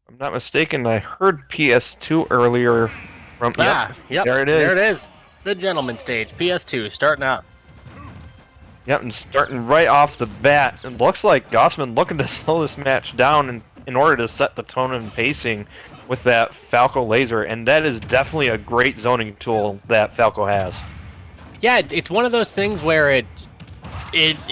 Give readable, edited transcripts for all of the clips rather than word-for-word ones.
I'm not mistaken, I heard PS2 earlier from... Yep. There it is. There it is. The gentleman stage, PS2, starting out. Yep, and starting right off the bat, it looks like Gaussman looking to slow this match down in order to set the tone and pacing with that Falco laser, and that is definitely a great zoning tool that Falco has. Yeah, it's one of those things where it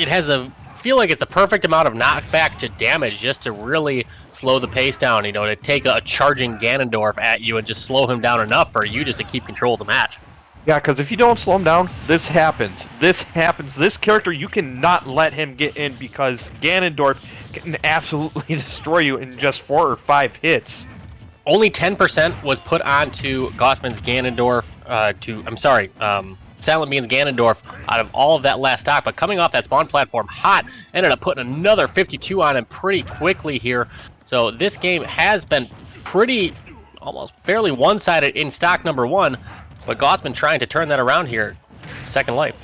has a feel like it's the perfect amount of knockback to damage just to really slow the pace down, you know, to take a charging Ganondorf at you and just slow him down enough for you just to keep control of the match. Yeah, because if you don't slow him down, this happens. This happens. This character, you cannot let him get in because Ganondorf can absolutely destroy you in just 4 or 5 hits. Only 10% was put onto Gaussman's Ganondorf, SilentBean's Ganondorf out of all of that last stock, but coming off that spawn platform hot, ended up putting another 52 on him pretty quickly here. So this game has been almost fairly one-sided in stock number 1, but Gaussman trying to turn that around here, second life.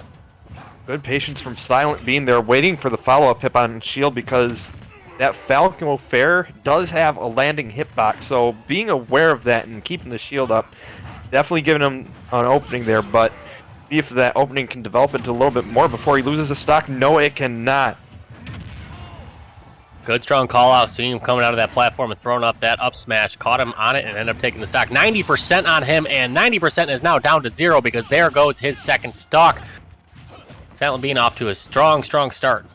Good patience from SilentBean. They're waiting for the follow-up hit on shield because that Falco Fair does have a landing hitbox, so being aware of that and keeping the shield up, definitely giving him an opening there, but see if that opening can develop into a little bit more before he loses a stock. No, it cannot. Good strong call out, seeing him coming out of that platform and throwing up that up smash, caught him on it and ended up taking the stock. 90% on him, and 90% is now down to 0 because there goes his second stock. SilentBean off to a strong start.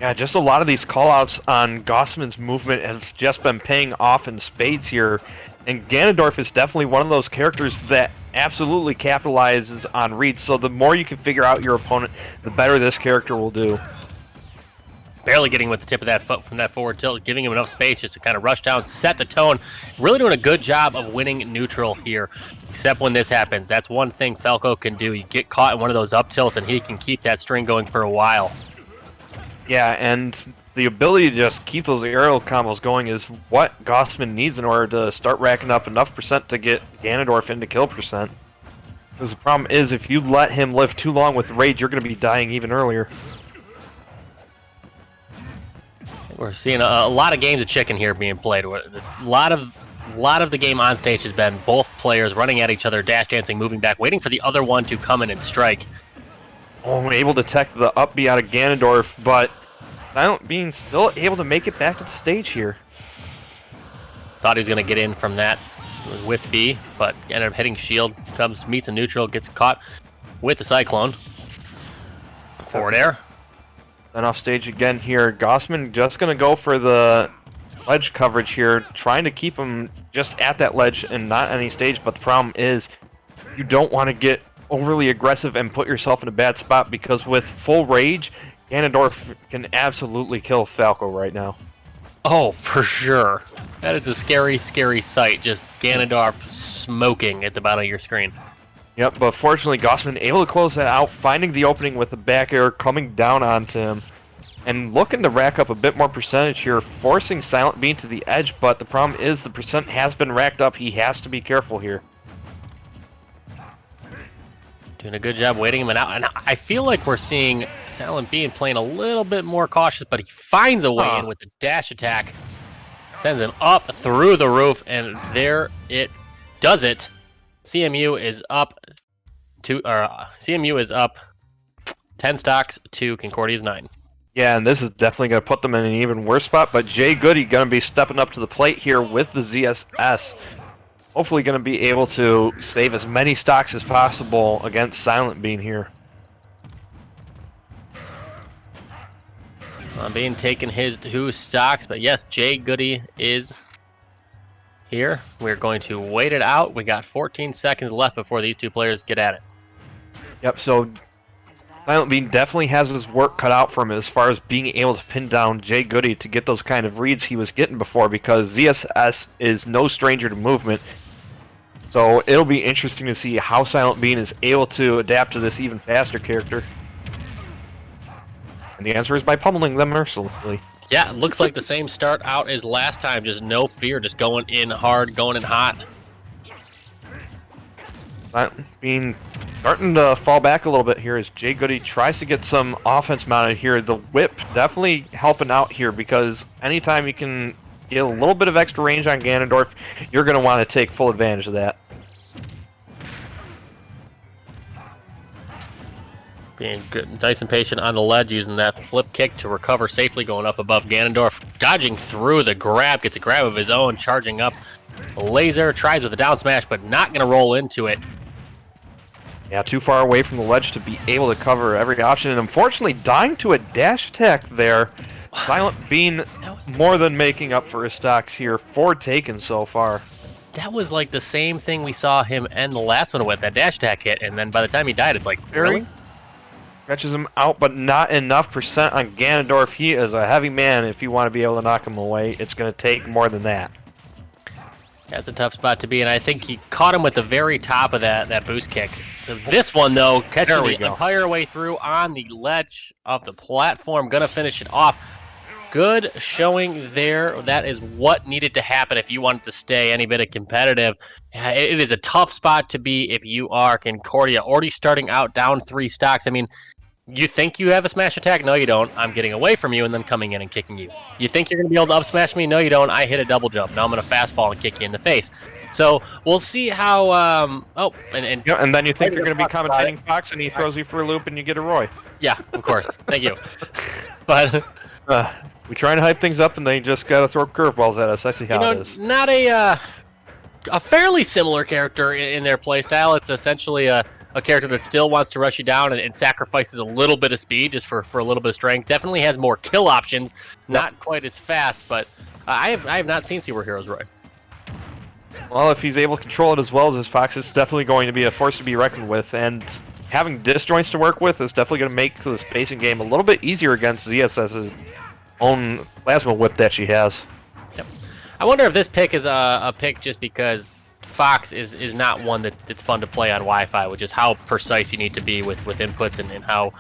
Yeah, just a lot of these callouts on Gaussman's movement have just been paying off in spades here. And Ganondorf is definitely one of those characters that absolutely capitalizes on reads. So the more you can figure out your opponent, the better this character will do. Barely getting with the tip of that foot from that forward tilt, giving him enough space just to kind of rush down, set the tone. Really doing a good job of winning neutral here, except when this happens. That's one thing Falco can do. You get caught in one of those up tilts and he can keep that string going for a while. Yeah, and the ability to just keep those aerial combos going is what Gaussman needs in order to start racking up enough percent to get Ganondorf into kill percent. Because the problem is, if you let him live too long with rage, you're going to be dying even earlier. We're seeing a lot of games of chicken here being played. A lot of the game on stage has been both players running at each other, dash dancing, moving back, waiting for the other one to come in and strike. Oh, able to tech the up B out of Ganondorf, but SilentBean still able to make it back to the stage here. Thought he was going to get in from that with B, but ended up hitting shield, meets a neutral, gets caught with the Cyclone. Forward air. Then off stage again here. Gaussman just going to go for the ledge coverage here, trying to keep him just at that ledge and not any stage, but the problem is you don't want to get overly aggressive and put yourself in a bad spot because with full rage, Ganondorf can absolutely kill Falco right now. Oh, for sure. That is a scary sight, just Ganondorf smoking at the bottom of your screen. Yep, but fortunately Gaussman able to close that out, finding the opening with the back air, coming down onto him, and looking to rack up a bit more percentage here, forcing SilentBean to the edge, but the problem is the percent has been racked up. He has to be careful here. Doing a good job waiting him out, and I feel like we're seeing SilentBean playing a little bit more cautious, but he finds a way in with the dash attack, sends him up through the roof, and there it does it. CMU is up 10 stocks to Concordia's 9. Yeah, and this is definitely going to put them in an even worse spot, but J-Goody going to be stepping up to the plate here with the ZSS. Hopefully going to be able to save as many stocks as possible against SilentBean here. Bean taking his 2 stocks, but yes, J-Goody is here. We're going to wait it out. We got 14 seconds left before these two players get at it. Yep, so SilentBean definitely has his work cut out for him as far as being able to pin down J-Goody to get those kind of reads he was getting before, because ZSS is no stranger to movement. So it'll be interesting to see how SilentBean is able to adapt to this even faster character. And the answer is by pummeling them mercilessly. Yeah, it looks like the same start out as last time, just no fear, just going in hard, going in hot. SilentBean starting to fall back a little bit here as J-Goody tries to get some offense mounted here. The whip definitely helping out here, because anytime you can get a little bit of extra range on Ganondorf, you're going to want to take full advantage of that. Being good, nice and patient on the ledge, using that flip kick to recover safely, going up above Ganondorf, dodging through the grab, gets a grab of his own, charging up. Laser tries with a down smash, but not going to roll into it. Yeah, too far away from the ledge to be able to cover every option, and unfortunately dying to a dash attack there. SilentBean more than making up for his stocks here. 4 taken so far. That was like the same thing we saw him end the last one with, that dash attack hit, and then by the time he died, it's like, really? Catches him out, but not enough percent on Ganondorf. He is a heavy man. If you want to be able to knock him away, it's going to take more than that. That's a tough spot to be, and I think he caught him with the very top of that boost kick. So this one, though, catching the entire way through on the ledge of the platform, going to finish it off. Good showing there. That is what needed to happen if you wanted to stay any bit of competitive. It is a tough spot to be if you are Concordia, already starting out down 3 stocks. I mean, you think you have a smash attack? No, you don't. I'm getting away from you and then coming in and kicking you. You think you're going to be able to up smash me? No, you don't. I hit a double jump. Now I'm going to fastball and kick you in the face. So we'll see how. And then you think you're going to be commentating Fox, and he throws you for a loop, and you get a Roy. Yeah, of course. Thank you. But we try and hype things up, and they just got to throw curveballs at us. I see how it is. Not a fairly similar character in their playstyle. It's essentially a character that still wants to rush you down and sacrifices a little bit of speed just for a little bit of strength. Definitely has more kill options, not quite as fast, but I have not seen Superheroes Roy. Well, if he's able to control it as well as his Fox, it's definitely going to be a force to be reckoned with, and having disjoints to work with is definitely going to make the spacing game a little bit easier against ZSS's own plasma whip that she has. Yep. I wonder if this pick is a pick just because Fox is not one that's fun to play on Wi-Fi, which is how precise you need to be with inputs and how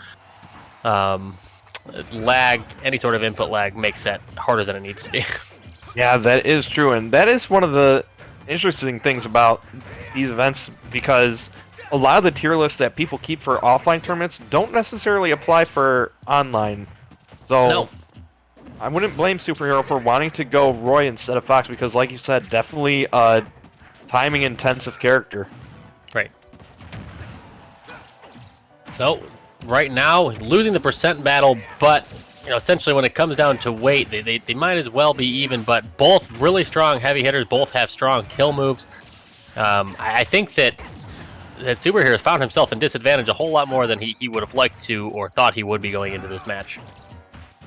lag, any sort of input lag, makes that harder than it needs to be. Yeah, that is true, and that is one of the interesting things about these events, because a lot of the tier lists that people keep for offline tournaments don't necessarily apply for online. So no. I wouldn't blame Superhero for wanting to go Roy instead of Fox, because like you said, definitely a timing intensive character. Right. So right now, losing the percent battle, but essentially when it comes down to weight, they might as well be even, but both really strong heavy hitters, both have strong kill moves. I think that Superhero has found himself in disadvantage a whole lot more than he would have liked to or thought he would be going into this match.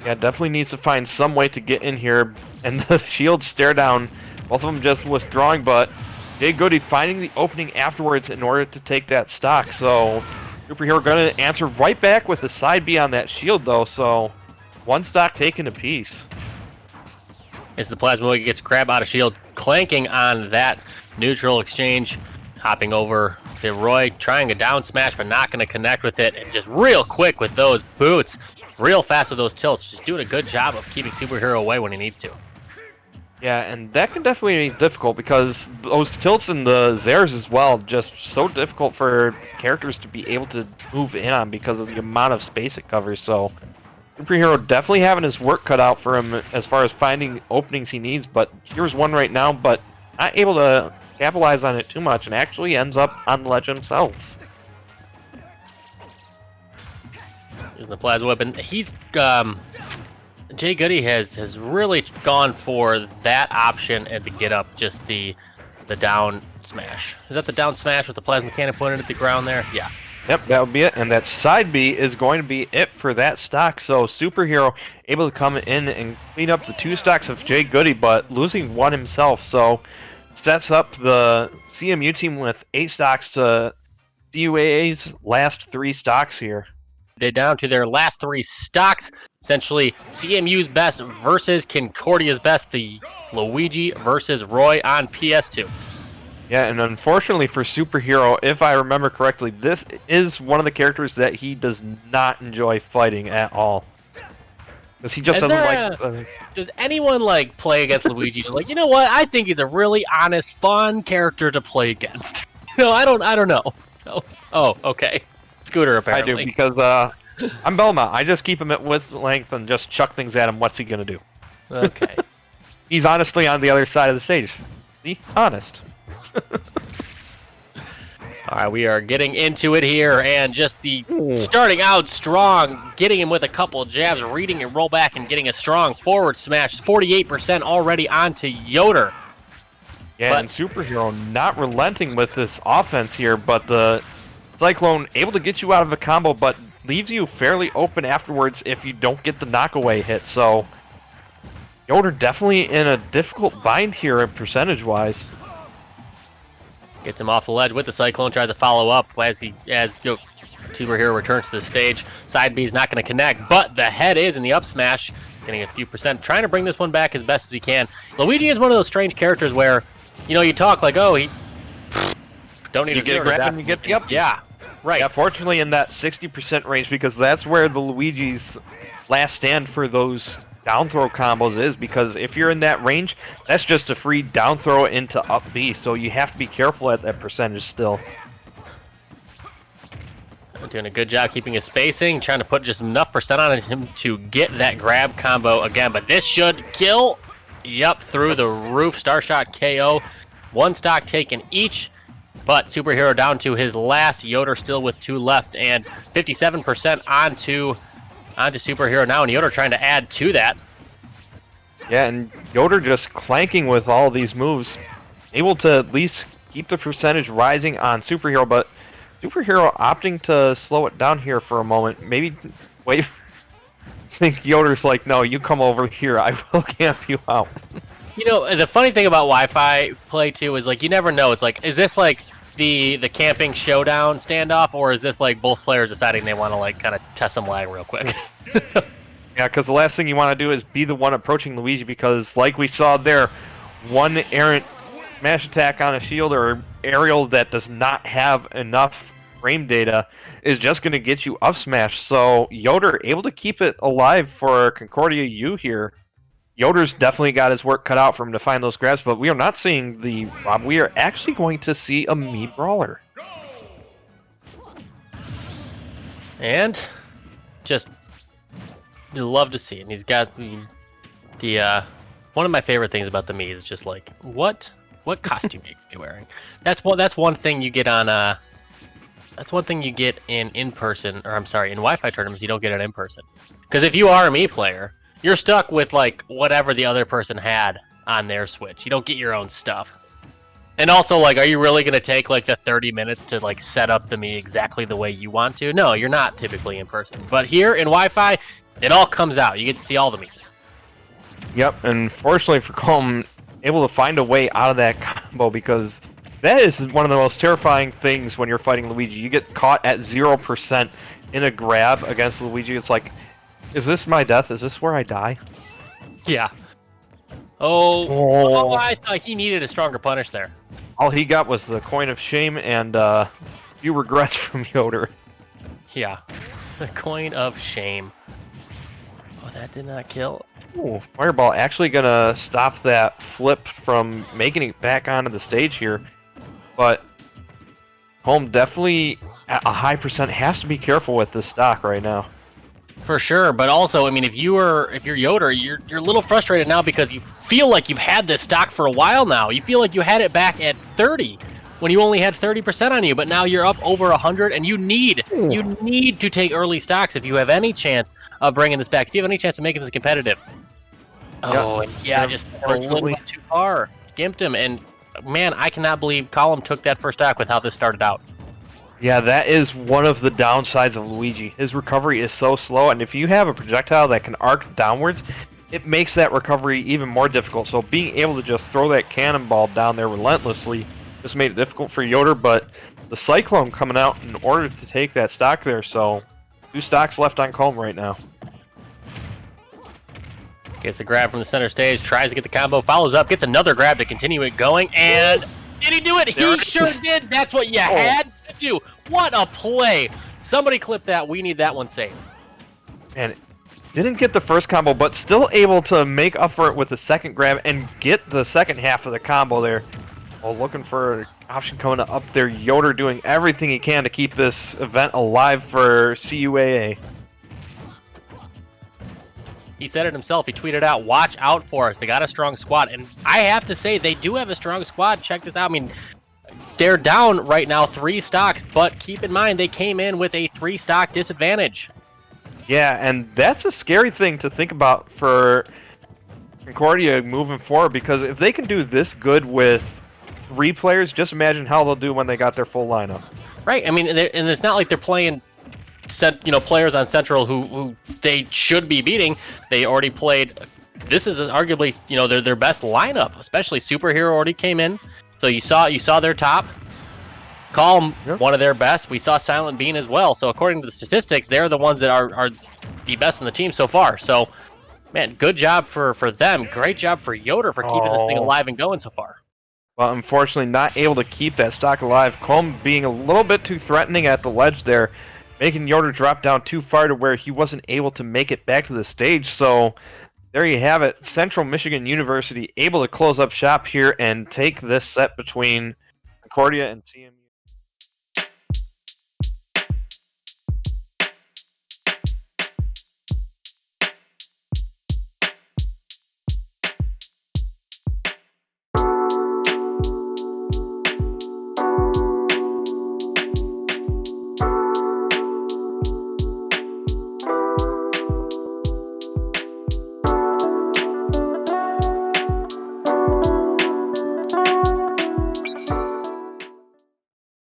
Yeah, definitely needs to find some way to get in here, and the shields stare down, both of them just withdrawing, but J-Goody finding the opening afterwards in order to take that stock. So Superhero going to answer right back with the side B on that shield though, so 1 stock taken apiece. As the Plasma gets grab out of shield, clanking on that neutral exchange, hopping over to Roy, trying a down smash but not going to connect with it, and just real quick with those boots, real fast with those tilts, just doing a good job of keeping Superhero away when he needs to. Yeah, and that can definitely be difficult because those tilts and the Zers as well, just so difficult for characters to be able to move in on because of the amount of space it covers. So Superhero definitely having his work cut out for him as far as finding openings he needs, but here's one right now, but not able to capitalize on it too much, and actually ends up on the ledge himself. Using the Plasma Weapon, he's J-Goody has really gone for that option and to get up, just the down smash. Is that the down smash with the plasma cannon pointed at the ground there? Yeah. Yep, that would be it. And that side B is going to be it for that stock. So Superhero able to come in and clean up the 2 stocks of J-Goody, but losing 1 himself. So sets up the CMU team with 8 stocks to CUAA's last 3 stocks here. They're down to their last 3 stocks. Essentially, CMU's best versus Concordia's best. The Luigi versus Roy on PS2. Yeah, and unfortunately for Superhero, if I remember correctly, this is one of the characters that he does not enjoy fighting at all. Because he just doesn't like... Does anyone play against Luigi? Like, you know what? I think he's a really honest, fun character to play against. I don't know. Oh, okay. Scooter, apparently. I do, because I'm Belmont. I just keep him at width length and just chuck things at him. What's he going to do? Okay. He's honestly on the other side of the stage. Be honest. All right, we are getting into it here, and just starting out strong, getting him with a couple of jabs, reading and roll back, and getting a strong forward smash. 48% already onto Yoder. Yeah, and Superhero not relenting with this offense here, but the Cyclone able to get you out of a combo, but leaves you fairly open afterwards if you don't get the knockaway hit. So Yoder definitely in a difficult bind here percentage-wise. Gets him off the ledge with the Cyclone, tries to follow up as Superhero returns to the stage. Side B is not going to connect, but the head is in the up smash, getting a few percent, trying to bring this one back as best as he can. Luigi is one of those strange characters where, you know, you talk like, oh, he don't need to get grab and you get the up. Yeah, right. Yeah, fortunately in that 60% range, because that's where the Luigi's last stand for those down throw combos is, because if you're in that range, that's just a free down throw into up B, so you have to be careful at that percentage still. Doing a good job keeping his spacing, trying to put just enough percent on him to get that grab combo again, but this should kill. Yep, through the roof, star shot KO. One stock taken each, but Superhero down to his last. Yoder still with 2 left, and 57% onto Superhero now, and Yoder trying to add to that. Yeah, and Yoder just clanking with all these moves, able to at least keep the percentage rising on Superhero, but Superhero opting to slow it down here for a moment. Maybe wait. I think Yoder's like, no, you come over here. I will camp you out. You know, the funny thing about Wi-Fi play too is like you never know. It's like, is this like the camping showdown standoff, or is this like both players deciding they want to like kind of test some lag real quick? Yeah, because the last thing you want to do is be the one approaching Luigi, because like we saw there, one errant smash attack on a shield or aerial that does not have enough frame data is just going to get you up smash. So Yoder able to keep it alive for Concordia U here. Yoder's definitely got his work cut out for him to find those grabs, but we are not seeing the Rob. We are actually going to see a me brawler. And just love to see it. And he's got the one of my favorite things about the me is just like what costume are you wearing? That's one thing you get on that's one thing you get in person, or I'm sorry, in Wi-Fi tournaments you don't get it in person. Because if you are a me player, you're stuck with like whatever the other person had on their Switch. You don't get your own stuff. And also, like, are you really going to take like the 30 minutes to like set up the me exactly the way you want to? No, you're not typically in person. But here in Wi-Fi, it all comes out. You get to see all the me's. Yep, and fortunately for Colm, able to find a way out of that combo, because that is one of the most terrifying things when you're fighting Luigi. You get caught at 0% in a grab against Luigi. It's like, is this my death? Is this where I die? Yeah. Oh, I thought he needed a stronger punish there. All he got was the coin of shame and a few regrets from Yoder. Yeah. The coin of shame. Oh, that did not kill. Ooh, Fireball actually gonna stop that flip from making it back onto the stage here. But Colm definitely at a high percent has to be careful with this stock right now. For sure, but also, I mean, if you're Yoder, you're a little frustrated now because you feel like you've had this stock for a while now. You feel like you had it back at 30 when you only had 30% on you, but now you're up over 100, and you need to take early stocks if you have any chance of bringing this back. If you have any chance of making this competitive. Oh, yeah, just a little bit too far. Gimped him, and man, I cannot believe Colm took that first stock with how this started out. Yeah, that is one of the downsides of Luigi. His recovery is so slow, and if you have a projectile that can arc downwards, it makes that recovery even more difficult. So being able to just throw that cannonball down there relentlessly just made it difficult for Yoder, but the Cyclone coming out in order to take that stock there, so 2 stocks left on Colm right now. Gets the grab from the center stage, tries to get the combo, follows up, gets another grab to continue it going, and did he do it? He sure did. That's what you had to do. What a play. Somebody clip that. We need that one saved. And didn't get the first combo, but still able to make up for it with the second grab and get the second half of the combo there. Well, looking for an option coming up there. Yoder doing everything he can to keep this event alive for CUAA. He said it himself. He tweeted out, "Watch out for us. They got a strong squad." And I have to say, they do have a strong squad. Check this out. I mean, they're down right now 3 stocks, but keep in mind they came in with a 3 stock disadvantage. Yeah, and that's a scary thing to think about for Concordia moving forward, because if they can do this good with 3 players, just imagine how they'll do when they got their full lineup. Right. I mean, and it's not like they're playing, players on Central who they should be beating. They already played. This is arguably, their best lineup. Especially Superhero already came in, so you saw their top. Colm, Yep. One of their best. We saw SilentBean as well. So according to the statistics, they're the ones that are the best in the team so far. So, man, good job for them. Great job for Yoder for keeping this thing alive and going so far. Well, unfortunately, not able to keep that stock alive. Colm being a little bit too threatening at the ledge there, making Yoder drop down too far to where he wasn't able to make it back to the stage. So there you have it. Central Michigan University able to close up shop here and take this set between Concordia and CMU.